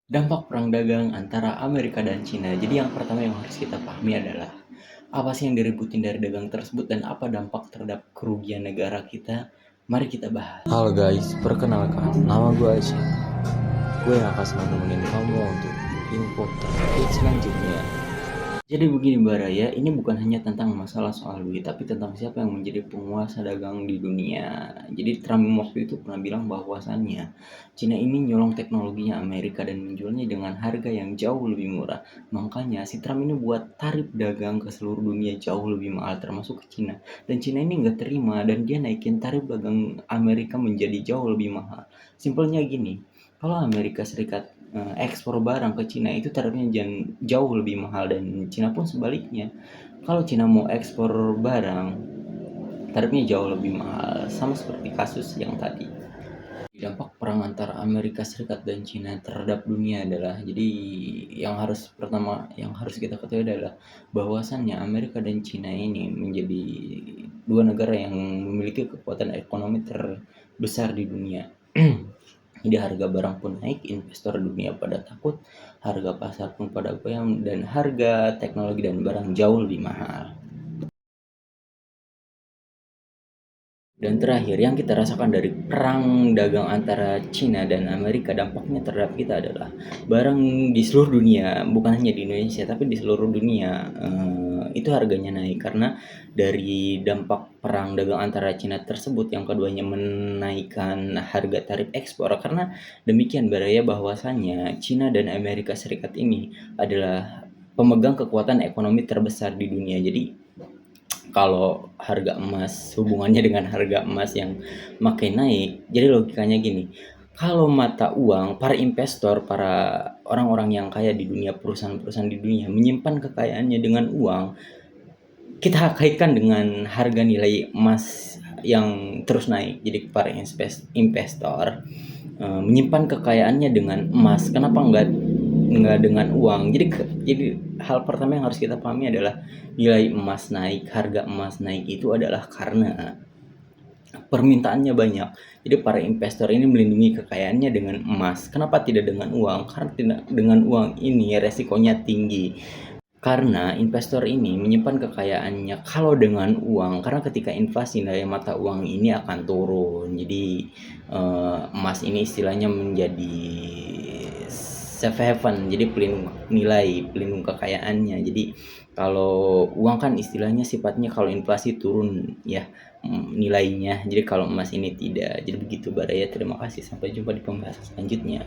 Dampak perang dagang antara Amerika dan Cina. Jadi yang pertama yang harus kita pahami adalah apa sih yang diributin dari dagang tersebut dan apa dampak terhadap kerugian negara kita. Mari kita bahas. Halo guys, perkenalkan, nama gue Aisyah. Gue yang akan selalu nemenin kamu untuk info terupdate selanjutnya. Jadi begini Baraya, ini bukan hanya tentang masalah soal duit, tapi tentang siapa yang menjadi penguasa dagang di dunia. Jadi Trump waktu itu pernah bilang bahwasannya Cina ini nyolong teknologinya Amerika dan menjualnya dengan harga yang jauh lebih murah. Makanya si Trump ini buat tarif dagang ke seluruh dunia jauh lebih mahal termasuk ke Cina. Dan Cina ini nggak terima dan dia naikin tarif dagang Amerika menjadi jauh lebih mahal. Simpelnya gini, kalau Amerika Serikat ekspor barang ke Cina itu tarifnya jauh lebih mahal dan Cina pun sebaliknya. Kalau Cina mau ekspor barang, tarifnya jauh lebih mahal, sama seperti kasus yang tadi. Dampak perang antara Amerika Serikat dan Cina terhadap dunia adalah jadi yang harus kita ketahui adalah bahwasannya Amerika dan Cina ini menjadi dua negara yang memiliki kekuatan ekonomi terbesar di dunia. Jadi harga barang pun naik, investor dunia pada takut, harga pasar pun pada goyang, dan harga teknologi dan barang jauh lebih mahal. Dan terakhir, yang kita rasakan dari perang dagang antara Cina dan Amerika, dampaknya terhadap kita adalah barang di seluruh dunia, bukan hanya di Indonesia, tapi di seluruh dunia, itu harganya naik karena dari dampak perang dagang antara Cina tersebut, yang keduanya menaikkan harga tarif ekspor. Karena demikian Baraya bahwasannya Cina dan Amerika Serikat ini adalah pemegang kekuatan ekonomi terbesar di dunia. Jadi kalau harga emas hubungannya dengan harga emas yang makin naik, jadi logikanya gini, kalau mata uang para investor, para orang-orang yang kaya di dunia, perusahaan-perusahaan di dunia menyimpan kekayaannya dengan uang, kita kaitkan dengan harga nilai emas yang terus naik. Jadi para investor menyimpan kekayaannya dengan emas, kenapa enggak dengan uang? Jadi hal pertama yang harus kita pahami adalah nilai emas naik, harga emas naik itu adalah karena permintaannya banyak. Jadi para investor ini melindungi kekayaannya dengan emas. Kenapa tidak dengan uang? Karena tidak dengan uang ini resikonya tinggi. Karena investor ini menyimpan kekayaannya kalau dengan uang, karena ketika inflasi nilai mata uang ini akan turun. Jadi emas ini istilahnya menjadi safe haven, jadi pelindung nilai, pelindung kekayaannya. Jadi kalau uang kan istilahnya sifatnya kalau inflasi turun ya nilainya. Jadi kalau emas ini tidak. Jadi begitu Baraya, terima kasih. Sampai jumpa di pembahasan selanjutnya.